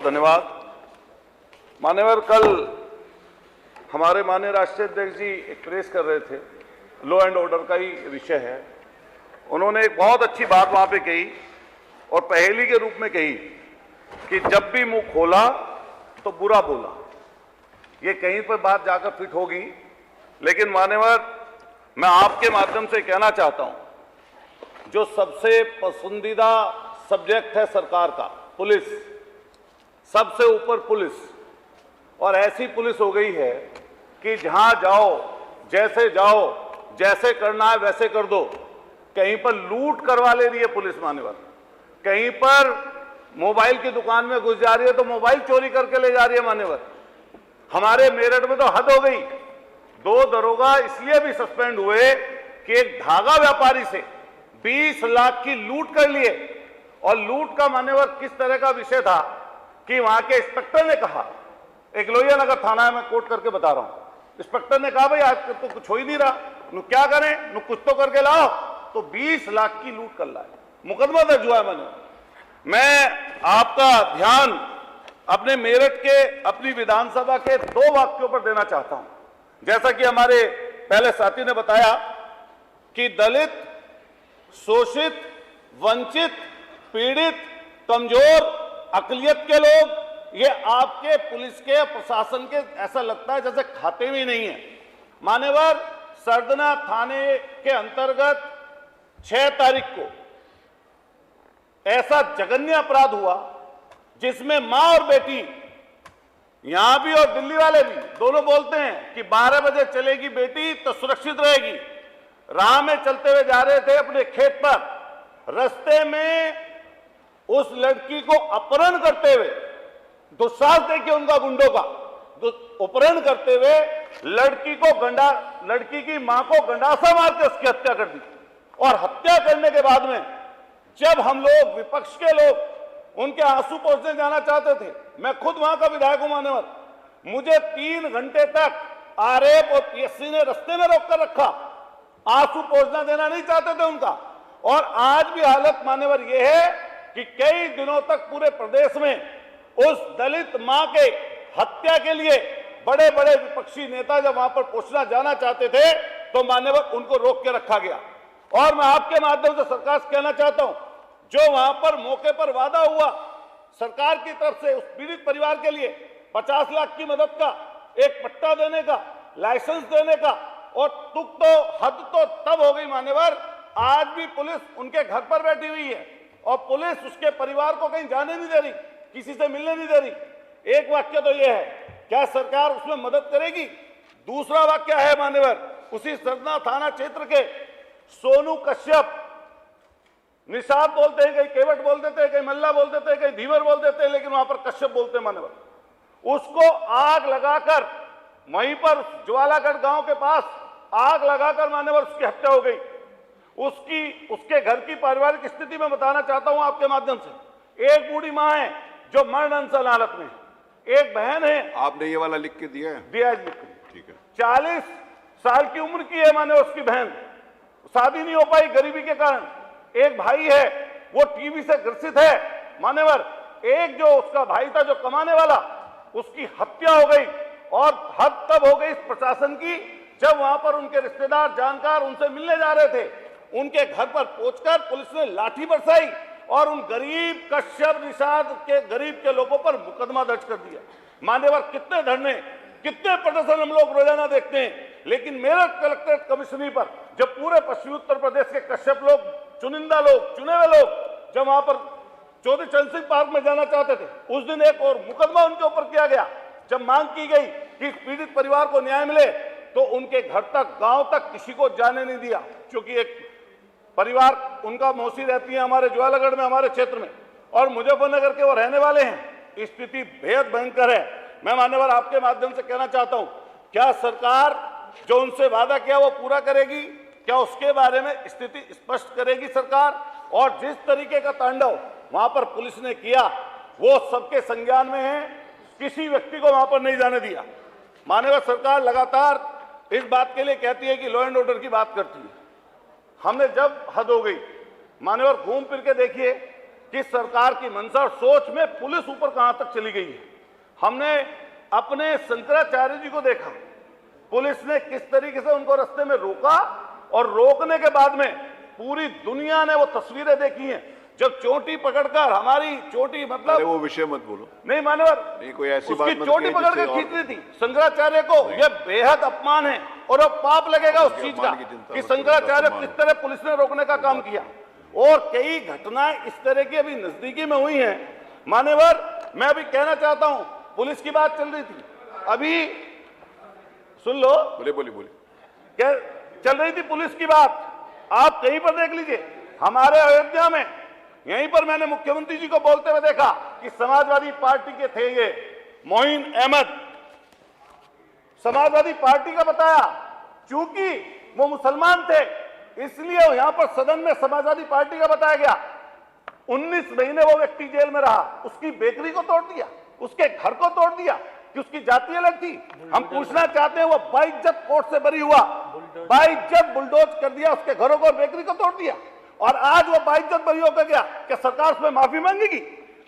धन्यवाद। मान्यवर, कल हमारे माननीय राष्ट्रीय अध्यक्ष जी एक प्रेस कर रहे थे, लॉ एंड ऑर्डर का ही विषय है। उन्होंने एक बहुत अच्छी बात वहां पे कही और पहेली के रूप में कही कि जब भी मुंह खोला तो बुरा बोला। ये कहीं पर बात जाकर फिट होगी, लेकिन मान्यवर मैं आपके माध्यम से कहना चाहता हूं, जो सबसे पसंदीदा सब्जेक्ट है सरकार का, पुलिस, सबसे ऊपर पुलिस, और ऐसी पुलिस हो गई है कि जहां जाओ, जैसे करना है वैसे कर दो। कहीं पर लूट करवा ले रही है पुलिस मान्यवर, कहीं पर मोबाइल की दुकान में घुस जा रही है तो मोबाइल चोरी करके ले जा रही है मान्यवर। हमारे मेरठ में तो हद हो गई, 2 दरोगा इसलिए भी सस्पेंड हुए कि एक धागा व्यापारी से 20 लाख की लूट कर लिए। और लूट का मान्यवर किस तरह का विषय था कि वहां के इंस्पेक्टर ने कहा, एक लोहिया नगर थाना है, मैं कोट करके बता रहा हूं, इंस्पेक्टर ने कहा भाई आज तो कुछ हो ही नहीं रहा, नु क्या करें, नु कुछ तो करके लाओ, तो 20 लाख की लूट कर लाए, मुकदमा दर्ज हुआ है। मैं आपका ध्यान अपने मेरठ के, अपनी विधानसभा के 2 वाक्यों पर देना चाहता हूं। जैसा कि हमारे पहले साथी ने बताया कि दलित, शोषित, वंचित, पीड़ित, कमजोर, अकलियत के लोग, ये आपके पुलिस के, प्रशासन के ऐसा लगता है जैसे खाते में नहीं है। मान्यवर, सरदना थाने के अंतर्गत 6 तारीख को ऐसा जघन्य अपराध हुआ जिसमें मां और बेटी, यहां भी और दिल्ली वाले भी दोनों बोलते हैं कि 12 बजे चलेगी बेटी तो सुरक्षित रहेगी। राह में चलते हुए जा रहे थे अपने खेत पर, रास्ते में उस लड़की को अपहरण करते हुए, दुस्साहस देखिए उनका गुंडों का, अपहरण करते हुए लड़की की मां को गंडासा मार के उसकी हत्या कर दी। और हत्या करने के बाद में जब हम लोग, विपक्ष के लोग, उनके आंसू पोंछने जाना चाहते थे, मैं खुद वहां का विधायक हूं मान्यवर, मुझे 3 घंटे तक आरएफ और पीएससी ने रास्ते में रोक कर रखा, आंसू पोंछना देना नहीं चाहते थे उनका। और आज भी हालत मान्यवर यह है कि कई दिनों तक पूरे प्रदेश में उस दलित मां के हत्या के लिए बड़े बड़े विपक्षी नेता जब वहां पर पहुंचना जाना चाहते थे तो मान्यवर उनको रोक के रखा गया। और मैं आपके माध्यम से सरकार से कहना चाहता हूं, जो वहां पर मौके पर वादा हुआ सरकार की तरफ से उस पीड़ित परिवार के लिए 50 लाख की मदद का, एक पट्टा देने का, लाइसेंस देने का, और हद तो तब हो गई मान्यवर, आज भी पुलिस उनके घर पर बैठी हुई है और पुलिस उसके परिवार को कहीं जाने नहीं दे रही, किसी से मिलने नहीं दे रही। एक वाक्य तो यह है, क्या सरकार उसमें मदद करेगी? दूसरा वाक्य है मान्यवर, उसी सरना थाना क्षेत्र के सोनू कश्यप, निषाद बोलते हैं, कहीं केवट बोल देते हैं, कहीं मल्ला बोल देते हैं, कहीं धीवर बोल देते हैं, लेकिन वहां पर कश्यप बोलते हैं मान्यवर। उसको आग लगाकर, वहीं पर ज्वालागढ़ गांव के पास आग लगाकर मान्यवर उसकी हत्या हो गई। उसके घर की पारिवारिक स्थिति में बताना चाहता हूं आपके माध्यम से। एक बूढ़ी मां है जो मरण अनशन हालत में, एक बहन है। आपने ये वाला लिख के दिया है? दिया है, लिख के। ठीक है। 40 साल की उम्र की है माने उसकी बहन, शादी नहीं हो पाई गरीबी के कारण। एक भाई है, वो टीबी से ग्रसित है मान्यवर। एक जो उसका भाई था जो कमाने वाला, उसकी हत्या हो गई। और हद तब हो गई प्रशासन की, जब वहां पर उनके रिश्तेदार, जानकार उनसे मिलने जा रहे थे, उनके घर पर पहुंचकर पुलिस ने लाठी बरसाई और उन गरीब कश्यप, निषाद के गरीब के लोगों पर मुकदमा दर्ज कर दिया। मान्यवर, कितने धरने, कितने प्रदर्शन हम लोग रोजाना देखते हैं, लेकिन मेरठ कलेक्ट्रेट कमिश्नरी पर जब पूरे पश्चिमी उत्तर प्रदेश के कश्यप लोग, चुनिंदा लोग, चुने हुए लोग, जब वहां पर चौधरी चरण सिंह पार्क में जाना चाहते थे, उस दिन एक और मुकदमा उनके ऊपर किया गया। जब मांग की गई कि इस पीड़ित परिवार को न्याय मिले तो उनके घर तक, गांव तक किसी को जाने नहीं दिया, क्योंकि एक परिवार, उनका मौसी रहती है हमारे ज्वालागढ़ में, हमारे क्षेत्र में, और मुजफ्फरनगर के वो रहने वाले हैं। स्थिति बेहद भयंकर है। मैं मान्यवर आपके माध्यम से कहना चाहता हूं, क्या सरकार जो उनसे वादा किया वो पूरा करेगी? क्या उसके बारे में स्थिति स्पष्ट करेगी सरकार? और जिस तरीके का तांडव वहां पर पुलिस ने किया वो सबके संज्ञान में है, किसी व्यक्ति को वहां पर नहीं जाने दिया। मान्यवर, सरकार लगातार इस बात के लिए कहती है कि लॉ एंड ऑर्डर की बात करती है। हमने जब हद हो गई मान्यवर, घूम फिर के देखिए, कि सरकार की मंशा और सोच में पुलिस ऊपर कहां तक चली गई है। हमने अपने शंकराचार्य जी को देखा, पुलिस ने किस तरीके से उनको रास्ते में रोका और रोकने के बाद में पूरी दुनिया ने वो तस्वीरें देखी हैं जब चोटी पकड़कर हमारी चोटी मतलब अरे वो विषय मत बोलो। नहीं मान्यवर, नहीं कोई ऐसी बात उसकी मत चोटी कहिए पकड़ के जिससे खींचनी थी शंकराचार्य को। यह बेहद अपमान है और अब पाप लगेगा उस चीज का कि शंकराचार्य किस तरह पुलिस ने रोकने का काम किया। और कई घटनाएं इस तरह की अभी नजदीकी में हुई हैं मान्यवर। मैं अभी कहना चाहता हूं, पुलिस की बात चल रही थी, अभी सुन लो, बोले बोले बोले क्या चल रही थी पुलिस की बात, आप कहीं पर देख लीजिए। हमारे अयोध्या में यहीं पर मैंने मुख्यमंत्री जी को बोलते हुए देखा कि समाजवादी पार्टी के थे ये मोइन अहमद, समाजवादी पार्टी का बताया, चूंकि वो मुसलमान थे इसलिए यहां पर सदन में समाजवादी पार्टी का बताया गया। 19 महीने वो व्यक्ति जेल में रहा, उसकी बेकरी को तोड़ दिया, उसके घर को तोड़ दिया कि उसकी जाति अलग थी। हम पूछना चाहते हैं वो बाइज्जत कोर्ट से बरी हुआ, बाइज्जत बुलडोज कर दिया, उसके घरों को और बेकरी को तोड़ दिया और आज वो बाइज्जत बरी होकर गया। क्या सरकार उसमें माफी मांगेगी?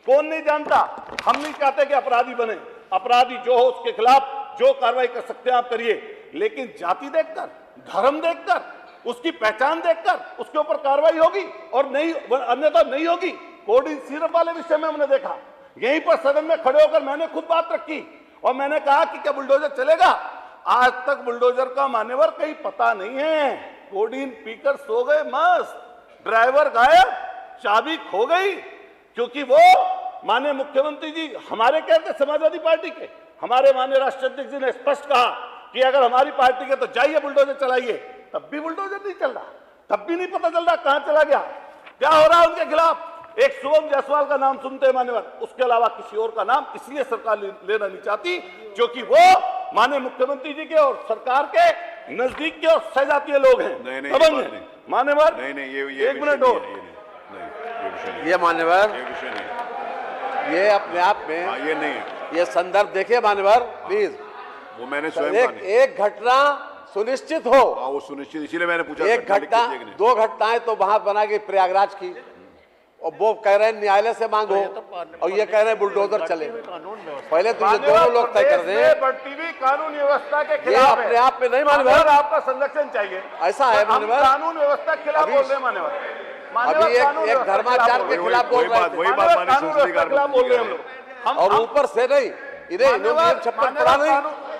कौन नहीं जानता। हम नहीं चाहते कि अपराधी बने, अपराधी जो हो उसके खिलाफ जो कार्रवाई कर सकते हैं आप करिए, लेकिन जाति देखकर, धर्म देखकर, उसकी पहचान देखकर उसके ऊपर कार्रवाई होगी और नहीं अन्यथा नहीं होगी। कोडी सिरप वाले विषय में हमने देखा, यहीं पर सदन में खड़े होकर मैंने खुद बात रखी और मैंने कहा कि क्या बुलडोजर चलेगा? आज तक बुलडोजर का मान्यवर कहीं पता नहीं है। कोडीन पीकर सो गए मस्त, ड्राइवर गायब, चाबी खो गई, क्योंकि वो माननीय मुख्यमंत्री जी हमारे कहते समाजवादी पार्टी के, हमारे माननीय राष्ट्रीय अध्यक्ष जी ने स्पष्ट कहा कि अगर हमारी पार्टी के तो जाइए बुलडोजर चलाइए, तब भी बुलडोजर नहीं चल रहा, तब भी नहीं पता चल रहा कहां चला गया, क्या हो रहा है उनके खिलाफ। एक शुभम जायसवाल का नाम सुनते हैं मान्यवर, उसके अलावा किसी और का नाम इसलिए सरकार लेना नहीं चाहती क्योंकि वो माननीय मुख्यमंत्री जी के और सरकार के नजदीक के और सहजातीय लोग हैं, दबंग हैं मान्यवर। ये एक मिनट और, ये मान्यवर, ये विषय नहीं, ये अपने आप में ये नहीं है, ये संदर्भ देखिए मान्यवर प्लीज। वो मैंने स्वयं एक घटना सुनिश्चित हो, वो सुनिश्चित, इसीलिए मैंने पूछा। एक घटना, दो घटनाएं तो वहां बना गई प्रयागराज की, और वो कह रहे हैं न्यायालय से मांगो और ये कह रहे हैं बुलडोजर चले। पहले तो ये दोनों लोग तय कर दें। कानून व्यवस्था के ये खिलाफ अपने आप में नहीं मान्यवर, आपका संरक्षण चाहिए, ऐसा है मान्यवर। कानून व्यवस्था के खिलाफ बोल रहे हैं मान्यवर। अभी एक धर्माचार के खिलाफ बोल रहे थे, वही बात कानून व्यवस्था के खिलाफ बोल रहे हैं हम लोग। और ऊपर से नहीं, इन्हें नियम छप्पन पड़ा नहीं।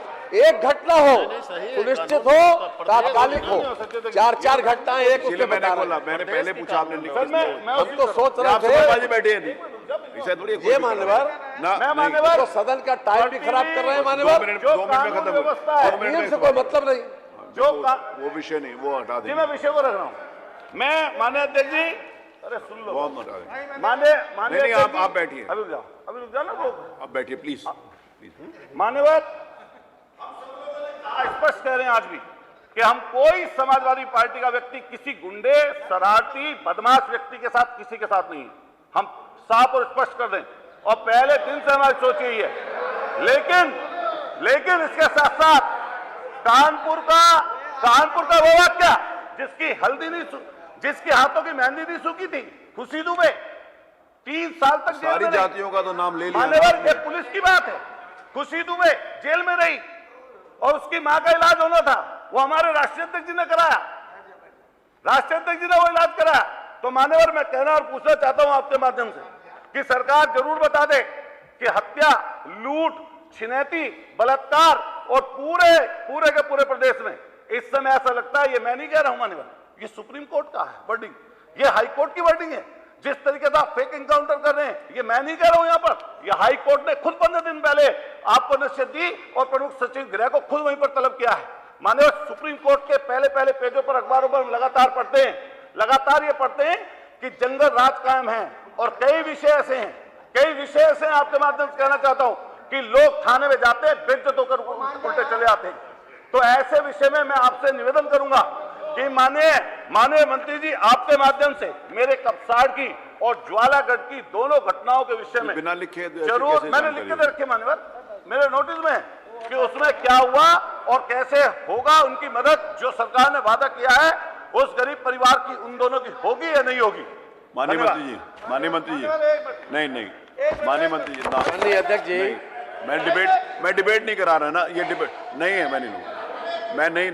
एक घटना हो सुनिश्चित हो, तात्कालिक हो, चार घटनाएं एक उसके बता रहे हैं। मैंने पहले पूछा, आपने हम तो सोच रहे थे बैठे ये मान्यवर, मान्यवर तो सदन का टाइम भी खराब कर रहे हैं मान्यवर। 2 मिनट में खत्म हो, नियम से कोई मतलब नहीं, जो वो विषय नहीं, वो हटा दें। मैं विषय को रख रहा हूँ। मैं माननीय अध्यक्ष जी, अरे सुन लो, वो हटा दें। माननीय आप बैठिए, अभी रुक जाओ ना, आप बैठिए प्लीज। मान्यवर स्पष्ट कह रहे हैं आज भी कि हम कोई समाजवादी पार्टी का व्यक्ति किसी गुंडे, शरारती, बदमाश व्यक्ति के साथ, किसी के साथ नहीं, हम साफ और स्पष्ट कर दें और पहले दिन से हमारी सोच यही है। लेकिन इसके साथ साथ कानपुर का वो वाक्य जिसकी हल्दी नहीं, जिसके हाथों की मेहंदी नहीं सूखी थी, खुशी दुबे 3 साल तक जेल में सारी रही। जातियों का तो नाम ले लिया मान्यवर, ये पुलिस की बात है, खुशी दुबे जेल में रही और उसकी मां का इलाज होना था, वो हमारे राष्ट्रीय अध्यक्ष जी ने कराया, राष्ट्रीय अध्यक्ष जी ने वो इलाज कराया। तो मान्यवर मैं कहना और पूछना चाहता हूं आपके माध्यम से कि सरकार जरूर बता दे कि हत्या, लूट, छिनैती, बलात्कार और पूरे के पूरे प्रदेश में इस समय ऐसा लगता है, ये मैं नहीं कह रहा हूं मान्यवर, ये सुप्रीम कोर्ट का है वर्डिंग, ये हाई कोर्ट की वर्डिंग है। जिस तरीके से आप फेक एनकाउंटर कर रहे हैं, ये मैं नहीं कह रहा हूं यहां पर, ये हाई कोर्ट ने खुद 15 दिन पहले आपको नसीहत दी और प्रमुख सचिव गृह को खुद वहीं पर तलब किया है। माननीय सुप्रीम कोर्ट के पहले पेजों पर अखबारों पर लगातार पढ़ते हैं, लगातार ये पढ़ते हैं कि जंगल राज कायम है और कई विषय ऐसे हैं आपके माध्यम से कहना चाहता हूं कि लोग थाने में जाते हैं, बेइज्जत होकर उल्टे चले आते हैं। तो ऐसे विषय में मैं आपसे निवेदन करूंगा कि माननीय मंत्री जी, आपके माध्यम से मेरे कपसाड़ की और ज्वालागढ़ की दोनों घटनाओं के विषय में बिना लिखे जरूर मैंने लिख के रखे मान्यवर, मेरे नोटिस में, कि उसमें क्या हुआ और कैसे होगा उनकी मदद, जो सरकार ने वादा किया है उस गरीब परिवार की, उन दोनों की होगी या नहीं होगी। माननीय मंत्री जी, माननीय मंत्री जी, नहीं नहीं, माननीय मंत्री जी, ना, माननीय अध्यक्ष जी, नहीं, मैं डिबेट नहीं करा रहा ना, ये डिबेट नहीं है, मैं नहीं लूंगा, मैं नहीं